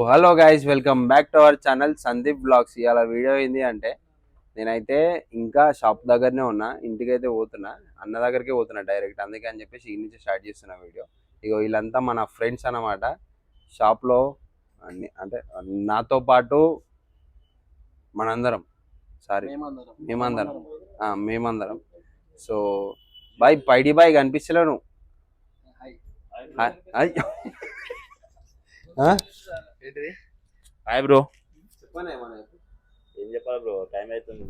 Hello guys, welcome back to our channel Sandeep blogs. ఇవాళ video ఏంది అంటే నేనైతే ఇంకా షాప్ దగ్గరనే ఉన్నా, ఇంటికైతే పోతున్నా, అన్న దగ్గరికి పోతున్నా డైరెక్ట్. అందుకే అని చెప్పేసి ఈ నుంచి స్టార్ట్ చేస్తున్నా వీడియో. ఇగో వీళ్ళంతా మన ఫ్రెండ్స్ అన్నమాట. షాప్లో అంటే నాతో పాటు మనందరం మేమందరం. సో బాయ్ పైడి బాయ్ కనిపిస్తలేను. Hi bro. ఏం చెప్పాలి బ్రో, టైం అవుతుంది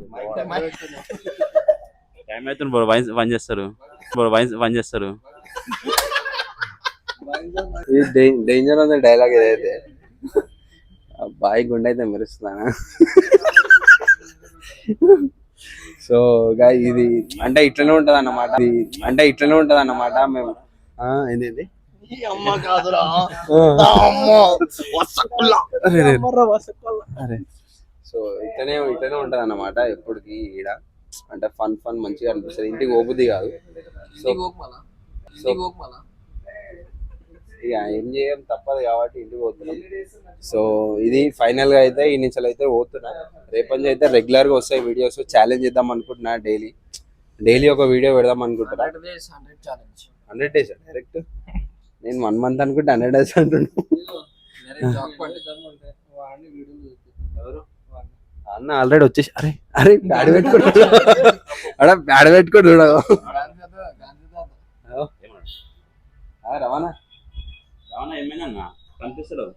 బ్రో. వన్ చేస్తారు డేంజర్ ఉంది డైలాగ్ ఏదైతే. బాయ్ గుండె అయితే మెరుస్తున్నాను. సో గాయ్ ఇది అంటే ఇట్లనే ఉంటది అన్నమాట. మేము ఏంటి సో ఇట్లనే ఉంటది అన్నమాట ఎప్పటికి ఈడ. అంటే ఫన్ మంచిగా అనిపిస్తుంది. ఇంటికి ఓపుద్ది కాదు. ఇక ఏం చేయం తప్పదు కాబట్టి ఇంటికి పోతున్నాం. సో ఇది ఫైనల్ గా అయితే ఈ నుంచి అయితే పోతున్నా. రేపటి అయితే రెగ్యులర్ గా వస్తాయి వీడియోస్. ఛాలెంజ్ చేద్దాం అనుకుంటున్నా. డైలీ ఒక వీడియో పెడదాం అనుకుంటున్నా. 100 days డైరెక్ట్. నేను 1 month అనుకుంటే 100 days అంటున్నా. అన్న ఆల్రెడీ వచ్చేసి అరే బ్యాడ్ పెట్టుకోడు చూడ. రవాణా ఏమైనా కనిపిస్తలేదు.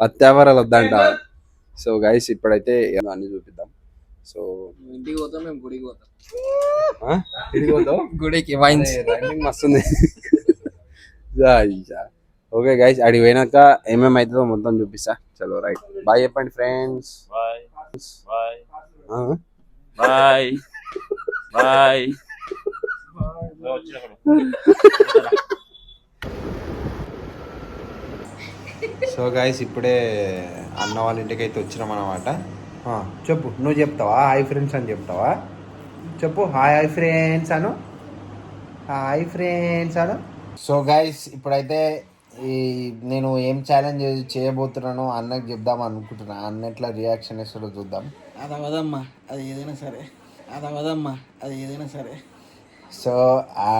పత్యావరాలు వద్దంట. సో గైస్ ఇప్పుడైతే అన్ని చూపిద్దాం. సో ఇంటికి పోతాం, మేము గుడికి పోతాం. గుడికి రన్నింగ్ మస్తుంది. ఓకే గైస్, అడిగి పోయినాక ఏమేమి అవుతుందో మొత్తం చూపిస్తా. చలో రైట్, బాయ్ చెప్పండి ఫ్రెండ్స్. బాయ్. సో గైస్ ఇప్పుడే అన్న వాళ్ళ ఇంటికి అయితే వచ్చినాం అనమాట. చెప్పు, నువ్వు చెప్తావా హాయ్ ఫ్రెండ్స్ అని చెప్తావా? చెప్పు హాయ్ ఫ్రెండ్స్ అను. సో గైస్ ఇప్పుడైతే నేను ఏం ఛాలెంజ్ చేయబోతున్నానో అన్నకి చెప్దాం అనుకుంటున్నా. అన్న ఎట్లా రియాక్షన్ ఇస్తాడో చూద్దాం. అదవదమ్మా అది ఏదైనా సరే. సో ఆ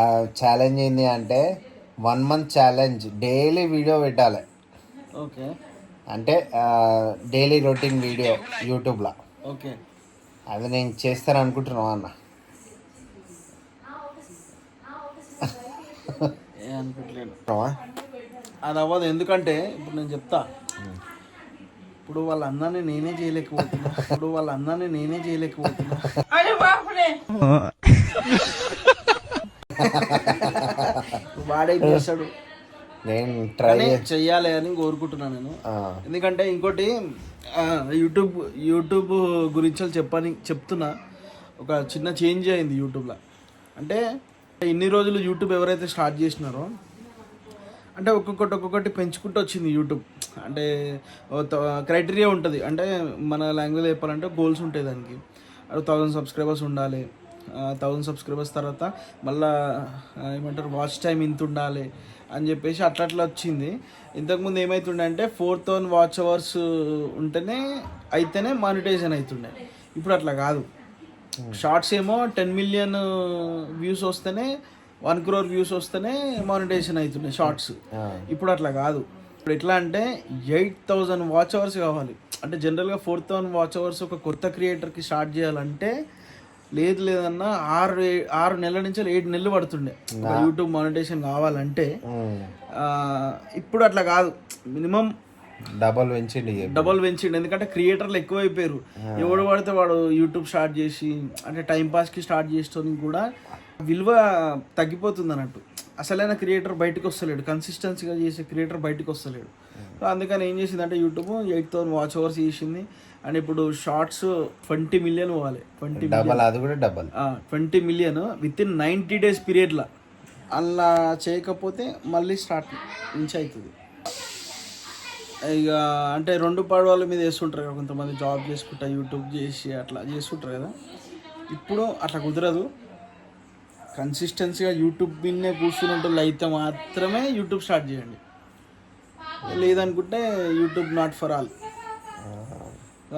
ఛాలెంజ్ ఏంటి అంటే 1 month ఛాలెంజ్. డైలీ వీడియో పెట్టాలి. ఓకే, అంటే డైలీ రొటీన్ వీడియో యూట్యూబ్లో. ఓకే, అది నేను చేస్తాను అనుకుంటున్నావా అన్న? అనుకుంటలేను. అది అవ్వదు. ఎందుకంటే ఇప్పుడు నేను చెప్తా. ఇప్పుడు వాళ్ళ అన్నాన్ని నేనే చేయలేకపోతున్నా. వాడే చేస్తాడు, నేను ట్రై చెయ్యాలి అని కోరుకుంటున్నాను నేను. ఎందుకంటే ఇంకోటి యూట్యూబ్ గురించి చెప్తున్నా. ఒక చిన్న చేంజ్ అయింది యూట్యూబ్లో. అంటే ఇన్ని రోజులు యూట్యూబ్ ఎవరైతే స్టార్ట్ చేసినారో అంటే ఒక్కొక్కటి పెంచుకుంటూ వచ్చింది యూట్యూబ్. అంటే క్రైటీరియా ఉంటుంది. అంటే మన లాంగ్వేజ్లో చెప్పాలంటే గోల్స్ ఉంటాయి దానికి. 1000 subscribers ఉండాలి. 1000 subscribers తర్వాత మళ్ళీ ఏమంటారు వాచ్ టైం ఇంత ఉండాలి అని చెప్పేసి అట్లా వచ్చింది. ఇంతకుముందు ఏమవుతుండే అంటే 4000 watch hours అయితేనే మానిటైజేషన్ అవుతుండే. ఇప్పుడు అట్లా కాదు. షార్ట్స్ ఏమో 10 million వ్యూస్ వస్తేనే 1 crore వ్యూస్ వస్తేనే మానిటైజేషన్ అవుతున్నాయి షార్ట్స్. ఇప్పుడు అట్లా కాదు. ఇప్పుడు ఎట్లా అంటే 8000 watch hours కావాలి. అంటే జనరల్గా 4000 watch hours ఒక కొత్త క్రియేటర్కి స్టార్ట్ చేయాలంటే లేదన్నా 6 నెలల నుంచి 7 నెలలు పడుతుండే యూట్యూబ్ మానిటైజేషన్ కావాలంటే. ఇప్పుడు అట్లా కాదు, మినిమం డబల్ పెంచిండు. ఎందుకంటే క్రియేటర్లు ఎక్కువైపోయారు. ఎవడు పడితే వాడు యూట్యూబ్ స్టార్ట్ చేసి అంటే టైంపాస్కి స్టార్ట్ చేసేటోని కూడా విలువ తగ్గిపోతుంది అన్నట్టు. అసలైన క్రియేటర్ బయటకు వస్తలేడు, కన్సిస్టెన్సీగా చేసే క్రియేటర్ బయటకు వస్తలేడు. సో అందుకని ఏం చేసిందంటే యూట్యూబ్ 8000 watch hours చేసింది. అండ్ ఇప్పుడు షార్ట్స్ 20 million పోవాలి. 20 million విత్ ఇన్ 90 days పీరియడ్లో. అలా చేయకపోతే మళ్ళీ స్టార్ట్ నుంచి అవుతుంది. ఇక అంటే 2 పడవల మీద వేస్తుంటారు కదా కొంతమంది, జాబ్ చేసుకుంటా యూట్యూబ్ చేసి అట్లా చేస్తుంటారు కదా. ఇప్పుడు అట్లా కుదరదు. కన్సిస్టెన్సీగా యూట్యూబ్ మీదనే కూర్చున్నట్టు అయితే మాత్రమే యూట్యూబ్ స్టార్ట్ చేయండి. లేదనుకుంటే యూట్యూబ్ నాట్ ఫర్ ఆల్,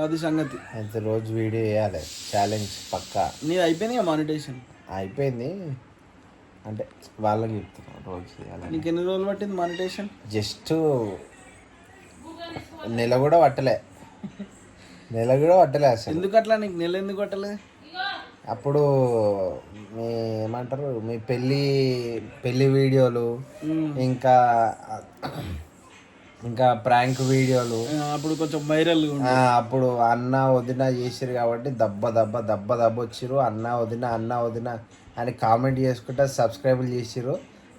అది సంగతి. అయితే రోజు వీడియో వేయాలి, ఛాలెంజ్ పక్కా. నీది అయిపోయింది మానిటేషన్? అయిపోయింది అంటే వాళ్ళకి చెప్తున్నా రోజు చేయాలి. నీకు ఎన్ని రోజులు పట్టింది మానిటేషన్? జస్ట్ నెల కూడా పట్టలే అసలు. ఎందుకు అట్లా? నీకు నెల ఎందుకు పట్టలే? అప్పుడు మీ ఏమంటారు, మీ పెళ్ళి వీడియోలు, ఇంకా ప్రాంక్ వీడియోలు అప్పుడు కొంచెం వైరల్. అప్పుడు అన్న వదిన చేసిరు కాబట్టి దెబ్బ వచ్చిర్రు. అన్న వదిన అని కామెంట్ చేసుకుంటా సబ్స్క్రైబులు చేసిర్రు.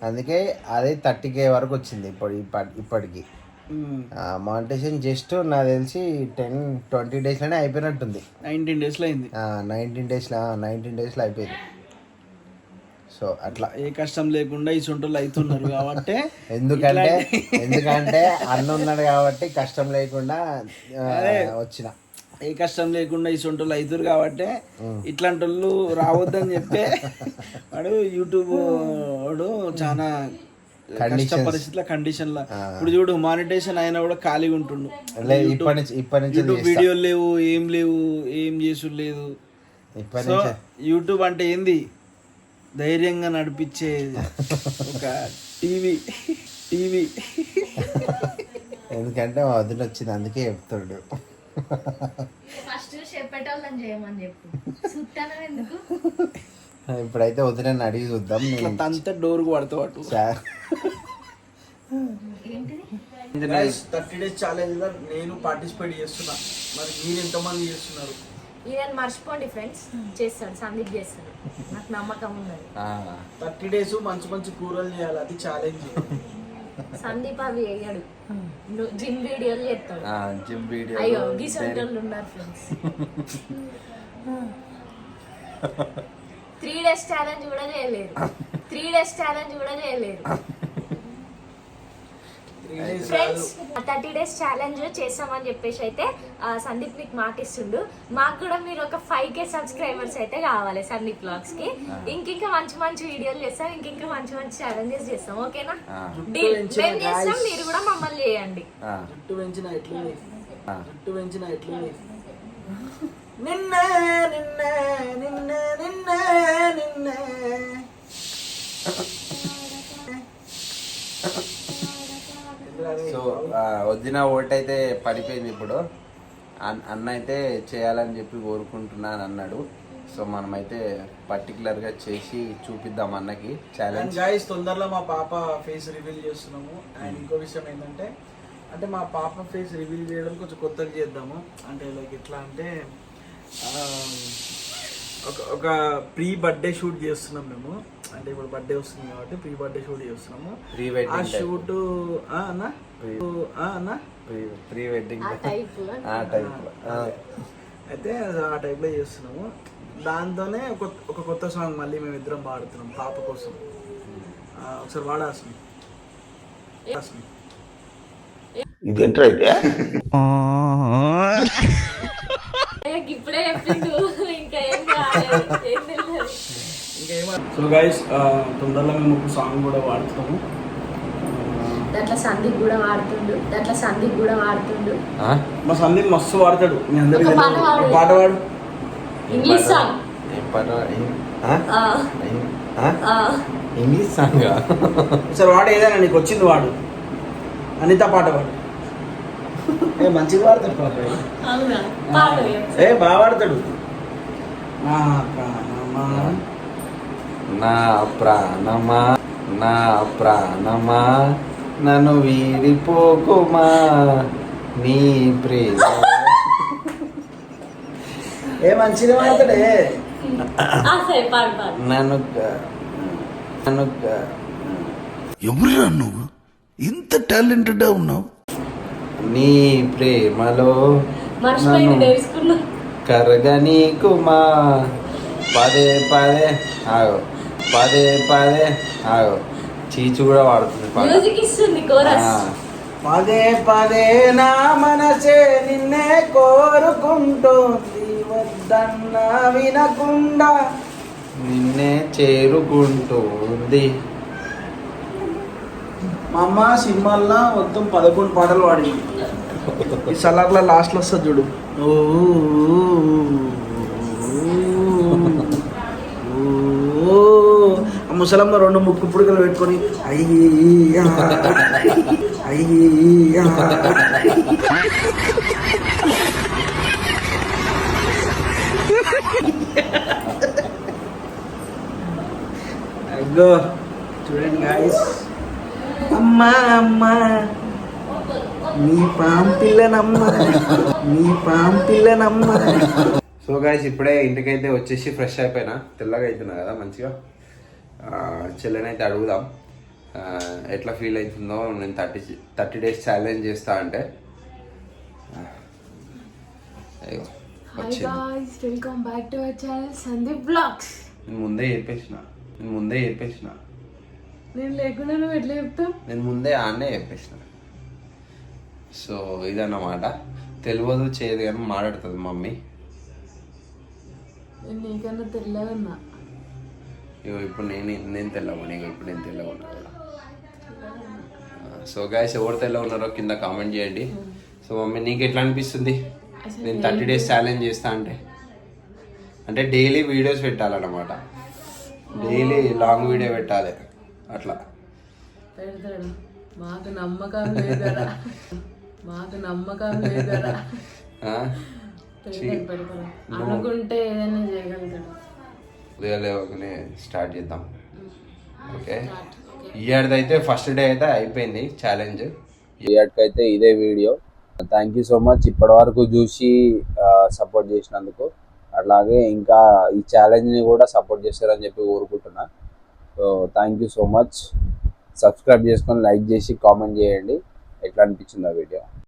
అందుకే అదే 30K వరకు వచ్చింది ఇప్పటికి. మానిటైజేషన్ జస్ట్ నాకు తెలిసి 10-20 డేస్లోనే అయిపోయినట్టుంది. 19 డేస్లో అయింది. 19 డేస్లో అయిపోయింది. సో అట్లా ఏ కష్టం లేకుండా ఈ సొంటలు అవుతున్నారు కాబట్టి. ఎందుకంటే అన్న ఉన్నాడు కాబట్టి కష్టం లేకుండా వచ్చిన. ఏ కష్టం లేకుండా ఈ సొంటలు అవుతారు కాబట్టి ఇట్లాంటి వాళ్ళు రావద్దని చెప్పే వాడు యూట్యూబ్ వాడు చాలా కష్ట పరిస్థితుల కండిషన్ల. ఇప్పుడు చూడు మానిటైజేషన్ అయినా కూడా ఖాళీగా ఉంటుండు. ఇప్పటి నుంచి యూట్యూబ్ వీడియోలు లేవు, ఏం చేసుడు లేదు. సో యూట్యూబ్ అంటే ఏంది? ధైర్యంగా నడిపించే ఒక టీవీ. ఎందుకంటే మా వదిన వచ్చింది అందుకే చెప్తాడు. ఇప్పుడైతే వదిలేని అడిగి చూద్దాం. అంతా డోర్కు పడతావు. 30 days ఛాలెంజ్ లో నేను పార్టిసిపేట్ చేస్తున్నా. మరి మీరు ఎంతమంది చేస్తున్నారు? ఈయన మర్చిపోండి ఫ్రెండ్స్, చేస్తాడు, సందీప్ చేస్తాడు, నాకు నమ్మకం ఉన్నది. 30 days మంచి కూరలు చేయాలి, అది ఛాలెంజ్. సందీప్ అవి వేయడు, జిమ్ వీడియోలు చేస్తాడు. అయ్యో గీసంటోళ్ళు ఉన్నారు ఫ్రెండ్స్. 3 days ఛాలెంజ్ కూడా చేయలేరు. 3 days ఛాలెంజ్ కూడా చేయలేరు ఫ్రెండ్స్. 30 days ఛాలెంజ్ చేస్తామని చెప్పేసి అయితే సందీప్ మీకు మాట ఇస్తుండు. మాకు కూడా మీరు ఒక 5K సబ్స్క్రైబర్స్ అయితే కావాలి సందీప్ వ్లాగ్స్ కి. ఇంకింకా మంచి వీడియోలు చేస్తాం, ఇంకింకా మంచి ఛాలెంజెస్ చేస్తాం. ఓకేనా? మేము చేస్తాం, మీరు కూడా మమ్మల్ని చేయండి. జుట్టు పెంచిన ఎట్లుంది? నిన్న సో వదిన ఓట్ అయితే పడిపోయింది. ఇప్పుడు అన్న అయితే చేయాలని చెప్పి కోరుకుంటున్నాను అన్నాడు. సో మనమైతే పర్టికులర్గా చేసి చూపిద్దాం అన్నకి ఛాలెంజ్. గైస్ తొందరలో మా పాప ఫేస్ రివీల్ చేస్తున్నాము. అండ్ ఇంకో విషయం ఏంటంటే, మా పాప ఫేస్ రివీల్ చేయడం కొంచెం కొత్తగా చేద్దాము. అంటే లైక్ ఎట్లా అంటే ఒక ప్రీ బర్త్డే షూట్ చేస్తున్నాం మేము. అంటే ఇప్పుడు బర్త్డే వస్తుంది కాబట్టి ప్రీ బర్త్డే షూట్ చేస్తున్నాము. ఆ షూట్ ప్రీ వెడ్డింగ్ అయితే ఆ టైప్లో చేస్తున్నాము. దాంతోనే ఒక కొత్త సాంగ్ మళ్ళీ మేము ఇద్దరం పాడుతున్నాం పాప కోసం. ఒకసారి వాడాల్సింది. ఇదేంట్రా అయితే ఇప్పుడే చెప్పిండు, సో గైస్ తొందరలో మేము ఒక సాంగ్ కూడా వాడుతున్నాము. దాంట్లో సందీప్ కూడా వాడుతుండు. మా సందీప్ మస్తు వాడతాడు. మీ అందరికీ పాట వాడు. English song. ఇంగ్లీష్ సాంగ్ సరే వాడు, ఏదైనా నీకు వచ్చింది వాడు. అనిత పాట వాడు. మంచిగా వాడతాడు పాప. బాగా వాడతాడు. నా ప్రాణమా నన్ను వీడిపోకుమా నీ ప్రేమ. మంచిగా వాడతాడే. నన్ను ఎవరురా నువ్వు ఇంత టాలెంటెడ్ ఉన్నావు? నీ ప్రేమలో నన్ను కరగనీకుమా పదే ఆగో. చీచు కూడా వాడుతుంది. పదే నా మనసే నిన్నే కోరుకుంటోంది, వద్దన్న వినకుండా నిన్నే చేరుకుంటుంది. మా అమ్మ సినిమాల్లో మొత్తం 11 పాటలు పాడింది. ఈ సలార్లో లాస్ట్లో వస్తుంది చూడు. ఓ ఆ ముసలమ్మ 2 ముక్కు పుడకలు పెట్టుకొని అయ్యి అగ్గో చూడండి గాయస్. అమ్మా అమ్మా నీ పాంపిల్లనమ్మా నీ పాంపిల్లనమ్మా. సో గైస్ ఇప్పుడే ఇంటికైతే వచ్చేసి ఫ్రెష్ అయిపోయినా, తెల్లగా అవుతున్నా కదా మంచిగా. చెల్లెనైతే అడుగుదాం ఎట్లా ఫీల్ అవుతుందో. నేను 30 డేస్ ఛాలెంజ్ చేస్తా అంటే welcome back to our channel Sandeep blogs. నేను ముందే చెప్పేసిన నేను లేకుండా నువ్వు ఎట్లా చెప్తావు? నేను ముందే ఆడనే చెప్పేసిన. సో ఇదన్నమాట. తెలియదు చేయదు కానీ మాట్లాడుతుంది మమ్మీ. నేను నీకన్నా తెల్లగా ఉన్నా. ఇప్పుడు నేను తెల్లగా ఇప్పుడు నేను తెల్లగా ఉన్నా కూడా. సో గైస్ ఎవరు తెల్లగా ఉన్నారో కింద కామెంట్ చేయండి. సో మమ్మీ నీకు ఎట్లా అనిపిస్తుంది నేను 30 డేస్ ఛాలెంజ్ చేస్తా అంటే డైలీ వీడియోస్ పెట్టాలన్నమాట. డైలీ లాంగ్ వీడియో పెట్టాలి అట్లా. పెడతాడు. మాకు నమ్మకం లేదరా. అనుకుంటే ఏదైనా చేయగలుగుతాడు. ఉదయం లేవగానే స్టార్ట్ చేద్దాం. ఓకే, ఇయర్దైతే ఫస్ట్ డే అయితే అయిపోయింది ఛాలెంజ్. ఇయర్కైతే ఇదే video. Thank you so much ఇప్పటి వరకు చూసి సపోర్ట్ చేసినందుకు. అట్లాగే ఇంకా ఈ ఛాలెంజ్ని కూడా సపోర్ట్ చేస్తారని చెప్పి కోరుకుంటున్నా. So thank you so much. Subscribe చేసుకొని లైక్ చేసి కామెంట్ చేయండి ఎట్లా అనిపించింది ఆ వీడియో.